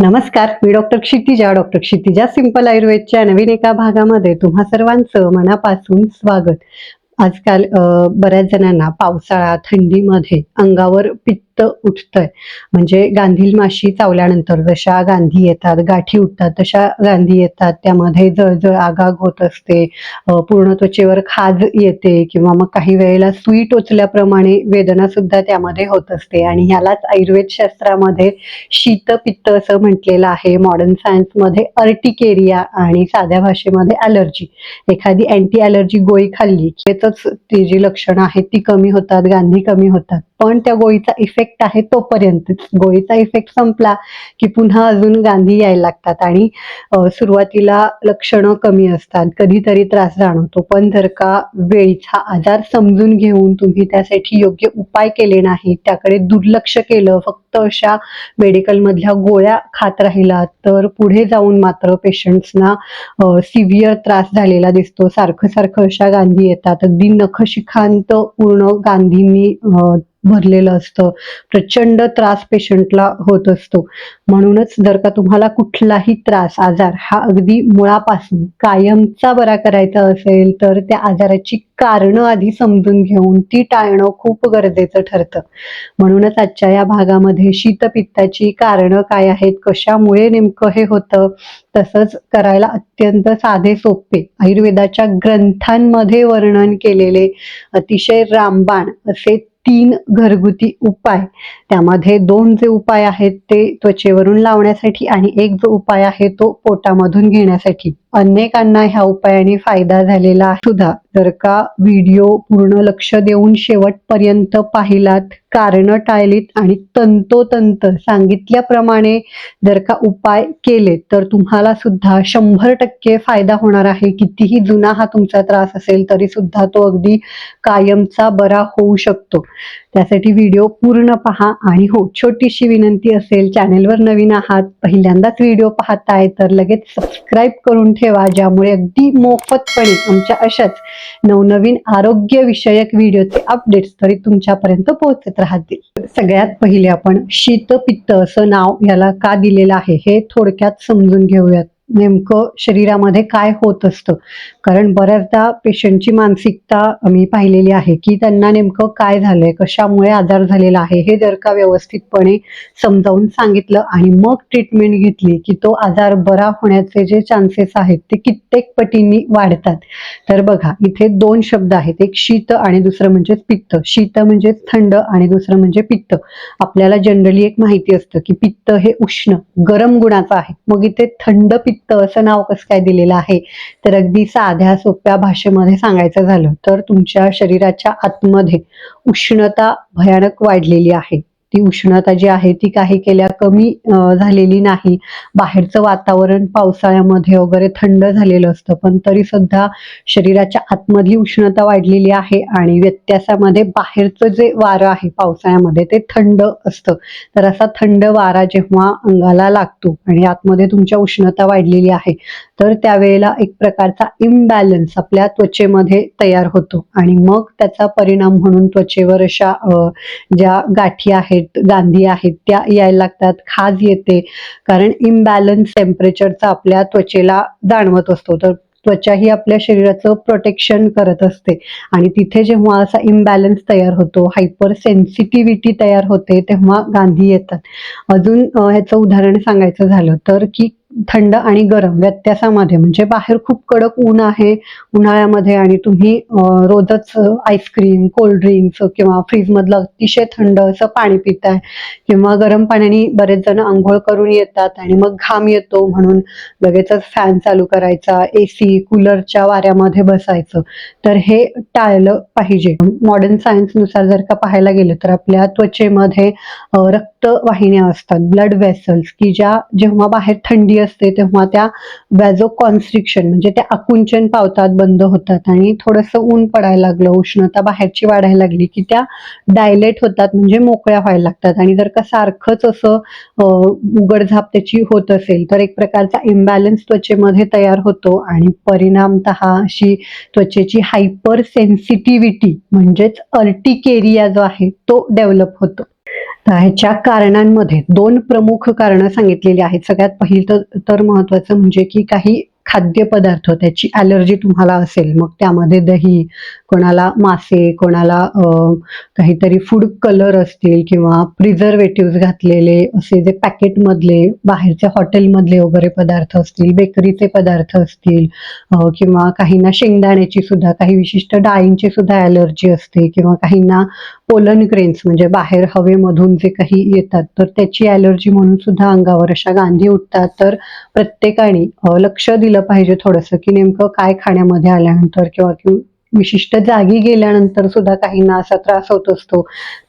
नमस्कार, मी doctor Kshitija simple आयुर्वेदच्या नवीन एका भागामध्ये तुम्हा सर्वांचं मनापासून स्वागत. आजकाल बऱ्याच जणांना पावसाळा, थंडीमध्ये अंगावर पित्त उठतंय. म्हणजे गांधील माशी चावल्यानंतर जशा गांधी येतात, गाठी उठतात, तशा गांधी येतात. त्यामध्ये जळजळ, आगाग होत असते. पूर्ण त्वचेवर खाज येते किंवा मग काही वेळेला सुई टोचल्याप्रमाणे वेदना सुद्धा त्यामध्ये होत असते आणि ह्यालाच आयुर्वेद शास्त्रामध्ये शीतपित्त असं म्हटलेलं आहे. मॉडर्न सायन्समध्ये अर्टिकेरिया आणि साध्या भाषेमध्ये ॲलर्जी. एखादी अँटी ॲलर्जी गोळी खाल्ली की ती जी लक्षणं आहेत ती कमी होतात, गांधी कमी होतात. पण त्या गोळीचा इफेक्ट आहे तोपर्यंतच. गोळीचा इफेक्ट संपला की पुन्हा अजून गांधी यायला लागतात आणि सुरुवातीला लक्षणं कमी असतात, कधीतरी त्रास जाणवतो. पण जर का वेळीच हा आजार समजून घेऊन तुम्ही त्यासाठी योग्य उपाय केले नाहीत, त्याकडे दुर्लक्ष केलं, फक्त अशा मेडिकलमधल्या गोळ्या खात राहिलात, तर पुढे जाऊन मात्र पेशंट्सना सिव्हिअर त्रास झालेला दिसतो. सारखं सारखं अशा गांधी येतात. अगदी नखशिखांत पूर्ण गांधींनी भरलेलं असतं. प्रचंड त्रास पेशंटला होत असतो. म्हणूनच जर का तुम्हाला कुठलाही त्रास, आजार हा अगदी मुळापासून कायमचा बरा करायचा असेल, तर त्या आजाराची कारणं आधी समजून घेऊन ती टाळणं खूप गरजेचं ठरतं. म्हणूनच आजच्या या भागामध्ये शीतपित्ताची कारणं काय आहेत, कशामुळे नेमकं हे होतं, तसंच करायला अत्यंत साधे सोपे आयुर्वेदाच्या ग्रंथांमध्ये वर्णन केलेले अतिशय रामबाण असे 3 घरगुती उपाय. त्यामध्ये 2 जे उपाय आहेत ते त्वचेवरून लावण्यासाठी आणि एक जो उपाय आहे तो पोटामधून घेण्यासाठी. अनेकांना ह्या उपायाने फायदा झालेला आहे सुद्धा. जर का व्हिडिओ पूर्ण लक्ष देऊन शेवटपर्यंत पाहिलात, कारणं टाळलीत आणि तंतोतंत सांगितल्याप्रमाणे जर का उपाय केले तर तुम्हाला सुद्धा 100% फायदा होणार आहे. कितीही जुना हा तुमचा त्रास असेल तरी सुद्धा तो अगदी कायमचा बरा होऊ शकतो. त्यासाठी व्हिडिओ पूर्ण पहा. आणि हो, छोटीशी विनंती असेल, चॅनेलवर नवीन आहात, पहिल्यांदाच व्हिडिओ पाहताय तर लगेच सबस्क्राईब करून ठेवा, ज्यामुळे अगदी मोफतपणे आमच्या अशाच नवनवीन आरोग्यविषयक व्हिडिओचे अपडेट्स तरी तुमच्यापर्यंत पोहोचत राहतील. सगळ्यात पहिले आपण शीतपित्त असं नाव याला का दिलेलं आहे हे थोडक्यात समजून घेऊयात. नेमकं शरीरामध्ये काय होत असतं, कारण बऱ्याचदा पेशंटची मानसिकता मी पाहिलेली आहे की त्यांना नेमकं काय झालंय, कशामुळे आजार झालेला आहे हे जर का व्यवस्थितपणे समजावून सांगितलं आणि मग ट्रीटमेंट घेतली की तो आजार बरा होण्याचे जे चान्सेस आहेत ते कित्येक पटींनी वाढतात. तर बघा, इथे 2 शब्द आहेत, एक शीत आणि दुसरं म्हणजे पित्त. शीत म्हणजे थंड आणि दुसरं म्हणजे पित्त. आपल्याला जनरली एक माहिती असतं की पित्त हे उष्ण, गरम गुणाचं आहे. मग इथे थंड पित्त असं नाव कसं काय दिलेलं आहे, तर अगदी साध्या सोप्या भाषेमध्ये सांगायचं झालं तर तुमच्या शरीराच्या आतमध्ये उष्णता भयानक वाढलेली आहे. ती उष्णता जी आहे ती काही केल्या कमी झालेली नाही. बाहेरचं वातावरण पावसाळ्यामध्ये वगैरे थंड झालेलं असतं, पण तरी सुद्धा शरीराच्या आतमधली उष्णता वाढलेली आहे आणि व्यत्यासामध्ये बाहेरचं जे वारं आहे पावसाळ्यामध्ये ते थंड असतं. तर असा थंड वारा जेव्हा अंगाला लागतो आणि आतमध्ये तुमच्या उष्णता वाढलेली आहे, तर त्यावेळेला एक प्रकारचा इम्बॅलन्स आपल्या त्वचेमध्ये तयार होतो आणि मग त्याचा परिणाम म्हणून त्वचेवर अशा ज्या गाठी आहेत, गांधी आहेत त्या यायला लागतात, खाज येते. कारण इम्बॅलन्स टेम्परेचरचा आपल्या त्वचेला जाणवत असतो. तर त्वचा ही आपल्या शरीराचं प्रोटेक्शन करत असते आणि तिथे जेव्हा असा इम्बॅलन्स तयार होतो, हायपर सेन्सिटिव्हिटी तयार होते, तेव्हा गांधी येतात. अजून ह्याचं उदाहरण सांगायचं झालं तर की थंड आणि गरम व्यत्यासामध्ये, म्हणजे बाहेर खूप कडक ऊन आहे उन्हाळ्यामध्ये आणि तुम्ही रोजच आईस्क्रीम, कोल्ड ड्रिंक्स किंवा फ्रीजमधलं अतिशय थंड असं पाणी पिताय किंवा गरम पाण्याने बरेच जण अंघोळ करून येतात आणि मग घाम येतो म्हणून लगेचच फॅन चालू करायचा, एसी, कूलरच्या वाऱ्यामध्ये बसायचं. तर हे टाळलं पाहिजे. मॉडर्न सायन्सनुसार जर का पाहायला गेलं तर आपल्या त्वचेमध्ये रक्तवाहिन्या असतात, ब्लड वेसल्स, की ज्या जेव्हा बाहेर थंडी असते तेव्हा त्या व्हॅझो कॉन्स्ट्रिक्शन म्हणजे त्या आकुंचन पावतात, बंद होतात आणि थोडंसं ऊन पडायला लागलं, उष्णता बाहेरची वाढायला लागली की त्या डायलेट होतात, म्हणजे मोकळ्या व्हायला लागतात. आणि जर का सारखंच असं उघडझाप त्याची होत असेल तर एक प्रकारचा इम्बॅलन्स त्वचेमध्ये तयार होतो आणि परिणामतः अशी त्वचेची हायपर सेन्सिटिव्हिटी म्हणजेच अर्टिकेरिया जो आहे तो डेव्हलप होतो. तर ह्याच्या कारणांमध्ये 2 प्रमुख कारणं सांगितलेली आहेत. सगळ्यात पहिलं तर महत्त्वाचं म्हणजे की काही खाद्यपदार्थ त्याची ॲलर्जी तुम्हाला असेल, मग त्यामध्ये दही, कोणाला मासे, कोणाला काहीतरी फूड कलर असतील किंवा प्रिझर्व्हेटिव्हज घातलेले असे जे पॅकेटमधले, बाहेरच्या हॉटेलमधले वगैरे पदार्थ असतील, बेकरीचे पदार्थ असतील किंवा काहींना शेंगदाण्याची सुद्धा, काही विशिष्ट डाळींची सुद्धा ॲलर्जी असते किंवा काहींना पोलन ग्रेन्स म्हणजे बाहेर हवेमधून जे काही येतात तर त्याची ॲलर्जी म्हणून सुद्धा अंगावर अशा गांधी उठतात. तर प्रत्येकाने लक्ष दिलं पाहिजे थोडंसं की नेमकं काय खाण्यामध्ये आल्यानंतर किंवा विशिष्ट जागी गेल्यानंतर सुद्धा काहींना असा त्रास होत असतो.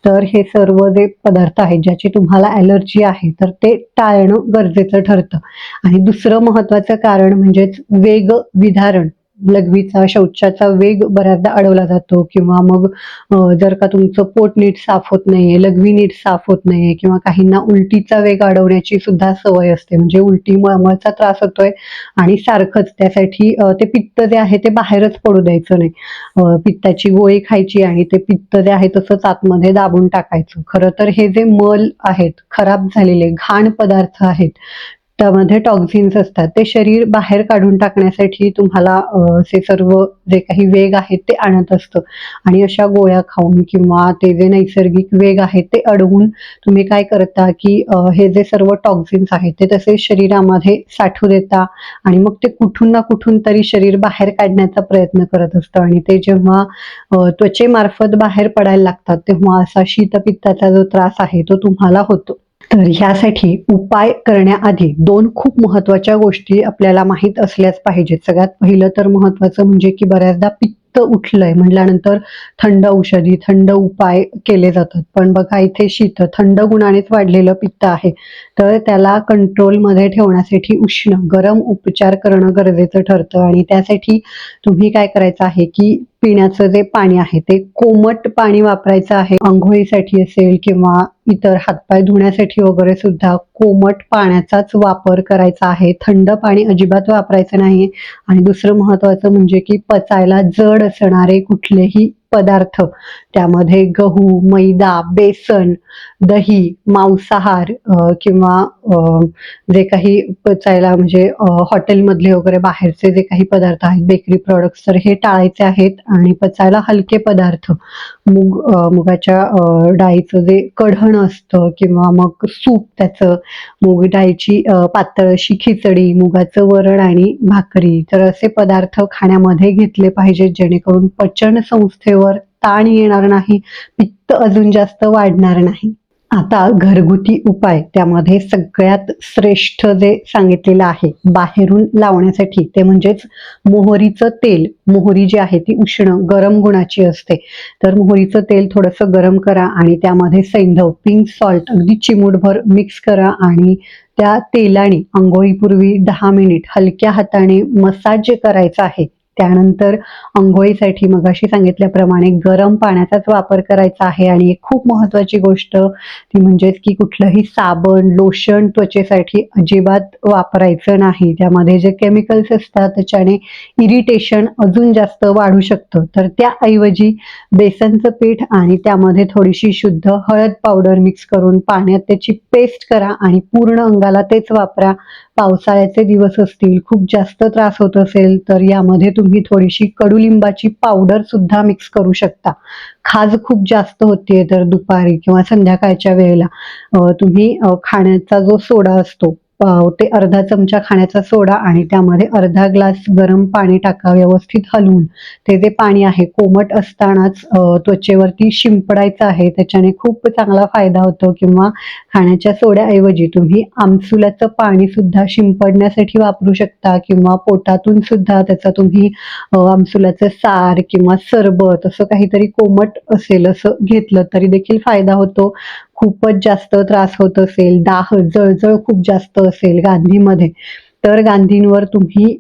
तर हे सर्व जे पदार्थ आहेत ज्याची तुम्हाला ॲलर्जी आहे तर ते टाळणं गरजेचं ठरतं. आणि दुसरं महत्त्वाचं कारण म्हणजेच वेग विधारण. लघवीचा, शौचाचा वेग बऱ्याचदा अडवला जातो किंवा मग जर का तुमचं पोट नीट साफ होत नाहीये, लघवी नीट साफ होत नाहीये किंवा काहींना उलटीचा वेग अडवण्याची सुद्धा सवय असते. म्हणजे उलटी, मळमळचा त्रास होतोय आणि सारखंच त्यासाठी ते पित्त जे आहे ते बाहेरच पडू द्यायचं नाही. पित्ताची गोळी खायची आणि ते पित्त जे आहे तसंच आतमध्ये दाबून टाकायचं. खरं तर हे जे मल आहेत, खराब झालेले घाण पदार्थ आहेत, त्यामध्ये टॉक्झिन्स असतात. ते शरीर बाहेर काढून टाकण्यासाठी तुम्हाला असे सर्व जे काही वेग आहेत ते आणत असतं आणि अशा गोळ्या खाऊन किंवा ते जे नैसर्गिक वेग आहेत ते अडवून तुम्ही काय करता की हे जे सर्व टॉक्झिन्स आहेत ते तसे शरीरामध्ये साठवू देता आणि मग ते कुठून ना कुठून तरी शरीर बाहेर काढण्याचा प्रयत्न करत असतं आणि ते जेव्हा त्वचेमार्फत बाहेर पडायला लागतात तेव्हा असा शीतपित्ताचा जो त्रास आहे तो तुम्हाला होतो. तर ह्यासाठी उपाय करण्याआधी 2 खूप महत्त्वाच्या गोष्टी आपल्याला माहीत असल्याच पाहिजेत. सगळ्यात पहिलं तर महत्त्वाचं म्हणजे की बऱ्याचदा पित्त उठलंय म्हटल्यानंतर थंड औषधी, थंड उपाय केले जातात. पण बघा इथे थंड गुणानेच वाढलेलं पित्त आहे. तर त्याला कंट्रोलमध्ये ठेवण्यासाठी उष्ण, गरम उपचार करणं गरजेचं ठरतं आणि त्यासाठी तुम्ही काय करायचं आहे की पिण्याचं जे पाणी आहे ते कोमट पाणी वापरायचं आहे. अंघोळीसाठी असेल किंवा इतर हातपाय धुण्यासाठी वगैरे सुद्धा कोमट पाण्याचाच वापर करायचा आहे. थंड पाणी अजिबात वापरायचं नाही. आणि दुसरं महत्त्वाचं म्हणजे की पचायला जड असणारे कुठलेही पदार्थ, त्यामध्ये गहू, मैदा, बेसन, दही, मांसाहार किंवा जे काही पचायला म्हणजे हॉटेलमधले वगैरे बाहेरचे जे काही पदार्थ आहेत, बेकरी प्रॉडक्ट्स, तर हे टाळायचे आहेत आणि पचायला हलके पदार्थ, मुगाच्या डाळीचं जे कढण असतं किंवा मग सूप त्याचं, मूग डाळीची पातळ अशी खिचडी, मुगाचं वरण आणि भाकरी, तर असे पदार्थ खाण्यामध्ये घेतले पाहिजेत जेणेकरून पचन संस्थेवर ताण येणार नाही, पित्त अजून जास्त वाढणार नाही. आता घरगुती उपाय त्यामध्ये सगळ्यात श्रेष्ठ जे सांगितलेलं आहे बाहेरून लावण्यासाठी ते म्हणजेच मोहरीचं तेल. मोहरी जी आहे ती उष्ण गरम गुणाची असते. तर मोहरीचं तेल थोडंसं गरम करा आणि त्यामध्ये सैंधव, पिंक सॉल्ट अगदी चिमूटभर मिक्स करा आणि त्या तेलाने अंघोळीपूर्वी 10 मिनिट हलक्या हाताने मसाज करायचा आहे. त्यानंतर अंघोळीसाठी मगाशी सांगितल्याप्रमाणे गरम पाण्याचाच वापर करायचा आहे आणि एक खूप महत्त्वाची गोष्ट ती म्हणजेच की कुठलंही साबण, लोशन त्वचेसाठी अजिबात वापरायचं नाही. त्यामध्ये जे केमिकल्स असतात त्याच्याने इरिटेशन अजून जास्त वाढू शकतं. तर त्याऐवजी बेसनचं पीठ आणि त्यामध्ये थोडीशी शुद्ध हळद पावडर मिक्स करून पाण्यात त्याची पेस्ट करा आणि पूर्ण अंगाला तेच वापरा. पावसाळ्याचे दिवस असतील, खूप जास्त त्रास होत असेल तर यामध्ये तुम्ही थोडीशी कडुलिंबाची पावडर सुद्धा मिक्स करू शकता. खाज खूप जास्त होतीये तर दुपारी किंवा संध्याकाळच्या वेळेला तुम्ही खाण्याचा जो सोडा असतो ते अर्धा चमचा खाण्याचा सोडा आणि त्यामध्ये अर्धा ग्लास गरम पाणी टाका. व्यवस्थित हलवून ते जे पाणी आहे कोमट असतानाच त्वचेवरती शिंपडायचं आहे. त्याच्याने खूप चांगला फायदा होतो. किंवा खाण्याच्या सोड्याऐवजी तुम्ही आमसुलाचं पाणी सुद्धा शिंपडण्यासाठी वापरू शकता किंवा पोटातून सुद्धा त्याचा तुम्ही आमसुलाचं सार किंवा सरबत असं काहीतरी कोमट असेल असं घेतलं तरी देखील फायदा होतो. खूपच जास्त त्रास होत असेल, दाह, जळजळ खूप जास्त असेल गांधीमध्ये, तर गांधींवर तुम्ही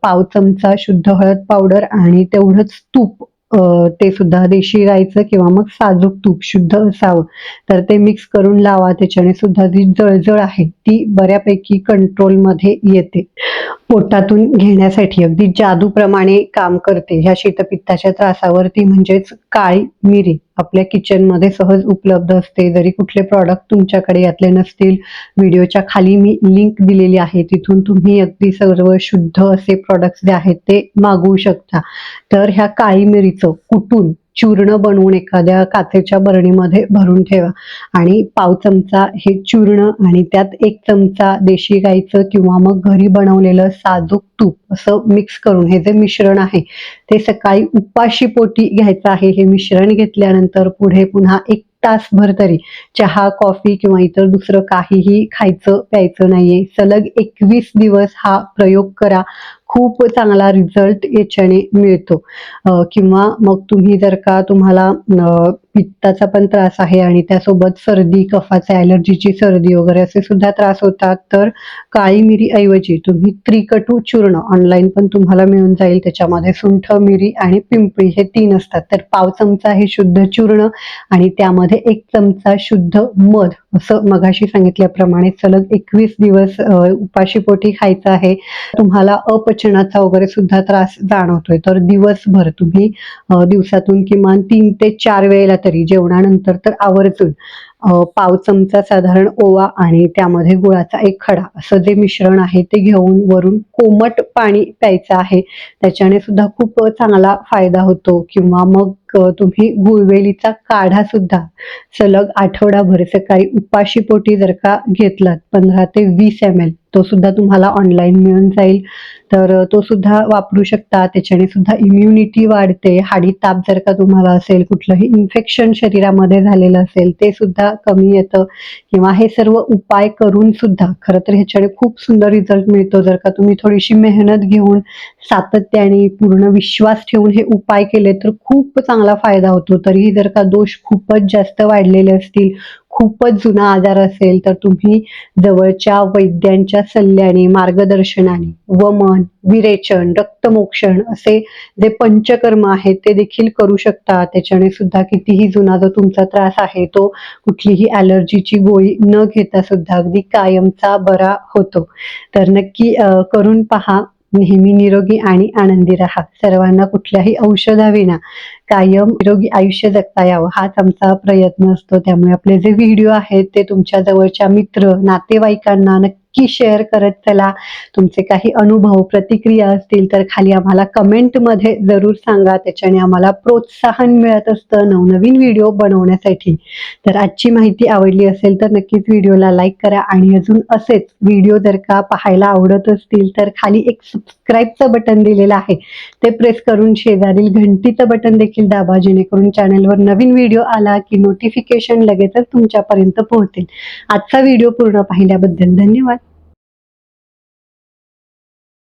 पाव चमचा शुद्ध हळद पावडर आणि तेवढंच तूप, ते सुद्धा देशी गाईचं किंवा मग साजूक तूप शुद्ध असावं, तर ते मिक्स करून लावा. त्याच्याने सुद्धा जी जळजळ आहे ती बऱ्यापैकी कंट्रोलमध्ये येते. पोटातून घेण्यासाठी अगदी जादूप्रमाणे काम करते. ह्या शीतपित्ताच्या त्रासावरती म्हणजेच काळी मिरी आपल्या किचनमध्ये सहज उपलब्ध असते. जरी कुठले प्रॉडक्ट तुमच्याकडे यातले नसतील, व्हिडिओच्या खाली मी लिंक दिलेली आहे, तिथून तुम्ही अगदी सर्व शुद्ध असे प्रॉडक्ट्स जे आहेत ते मागवू शकता. तर ह्या काळी मिरीचं कुटून चूर्ण बनवून एखाद्या काचेच्या बरणीमध्ये भरून ठेवा आणि पाव चमचा हे चूर्ण आणि त्यात 1 चमचा देशी गाईचं किंवा मग घरी बनवलेलं साजूक तूप असं मिक्स करून हे जे मिश्रण आहे ते सकाळी उपाशी पोटी घ्यायचं आहे. हे मिश्रण घेतल्यानंतर पुढे पुन्हा 1 तासभर तरी चहा, कॉफी किंवा इतर दुसरं काहीही खायचं प्यायचं नाहीये. सलग 21 दिवस हा प्रयोग करा. खूप चांगला रिझल्ट याच्याने मिळतो. किंवा मग तुम्ही जर का तुम्हाला पित्ताचा पण त्रास आहे आणि त्यासोबत सर्दी, कफाचे, ॲलर्जीची सर्दी वगैरे असे सुद्धा त्रास होतात, तर काळी मिरी ऐवजी तुम्ही त्रिकटू चूर्ण ऑनलाईन पण तुम्हाला मिळून जाईल. त्याच्यामध्ये सुंठ, मिरी आणि पिंपळी हे 3 असतात. तर पाव चमचा हे शुद्ध चूर्ण आणि त्यामध्ये 1 चमचा शुद्ध मध असं मगाशी सांगितल्याप्रमाणे सलग 21 दिवस उपाशीपोटी खायचं आहे. तुम्हाला अपचनाचा वगैरे सुद्धा त्रास जाणवतोय तर दिवसभर तुम्ही दिवसातून किमान 3 ते 4 वेळेला तरी जेवणानंतर तर आवर्जून पाव चमचा साधारण ओवा आणि त्यामध्ये गुळाचा 1 खडा असं जे मिश्रण आहे ते घेऊन वरून कोमट पाणी प्यायचं आहे. त्याच्याने सुद्धा खूप चांगला फायदा होतो. किंवा मग तुम्ही गुळवेलीचा काढा सुद्धा सलग आठवडाभर सकाळी उपाशी पोटी जर का घेतलात 15 ते 20 ml, तो सुद्धा तुम्हाला ऑनलाईन मिळून जाईल. तर तो सुद्धा वापरू शकता. त्याच्याने सुद्धा इम्युनिटी वाढते. हाडी ताप जर का तुम्हाला असेल, कुठलंही इन्फेक्शन शरीरामध्ये झालेलं असेल ते सुद्धा कमी येतं. किंवा हे सर्व उपाय करून सुद्धा खरं तर ह्याच्याने खूप सुंदर रिझल्ट मिळतो. जर का तुम्ही थोडीशी मेहनत घेऊन सातत्याने पूर्ण विश्वास ठेवून हे उपाय केले तर खूप चांगला फायदा होतो. तरीही जर का दोष खूपच जास्त वाढलेले असतील, खूपच जुना आजार असेल, तर तुम्ही जवळच्या वैद्यांच्या सल्ल्याने, मार्गदर्शनाने वमन, विरेचन, रक्तमोक्षण असे जे पंचकर्म आहेत ते देखील करू शकता. त्याच्याने सुद्धा कितीही जुना जो तुमचा त्रास आहे तो कुठलीही ॲलर्जीची गोळी न घेता सुद्धा अगदी कायमचा बरा होतो. तर नक्की करून पहा. नेहमी निरोगी आणि आनंदी राहा. सर्वांना कुठल्याही औषधाविना कायम निरोगी आयुष्य जगता यावं हाच आमचा प्रयत्न असतो. त्यामुळे आपले जे व्हिडिओ आहेत ते तुमच्या जवळच्या मित्र, नातेवाईकांना नक्की शेअर करत चला. तुमचे काही अनुभव, प्रतिक्रिया असतील तर खाली आम्हाला कमेंटमध्ये जरूर सांगा. त्याच्याने आम्हाला प्रोत्साहन मिळत असतं नवनवीन व्हिडिओ बनवण्यासाठी. तर आजची माहिती आवडली असेल तर नक्कीच व्हिडिओला लाईक करा आणि अजून असेच व्हिडिओ जर का पाहायला आवडत असतील तर खाली एक सबस्क्राईबचं बटन दिलेलं आहे, ते प्रेस करून शेजारील घंटीचं बटन देखील दाबा, जेणेकरून चॅनलवर नवीन व्हिडिओ आला की नोटिफिकेशन लगेचच तुमच्यापर्यंत पोहोचेल. आजचा व्हिडिओ पूर्ण पाहिल्याबद्दल धन्यवाद.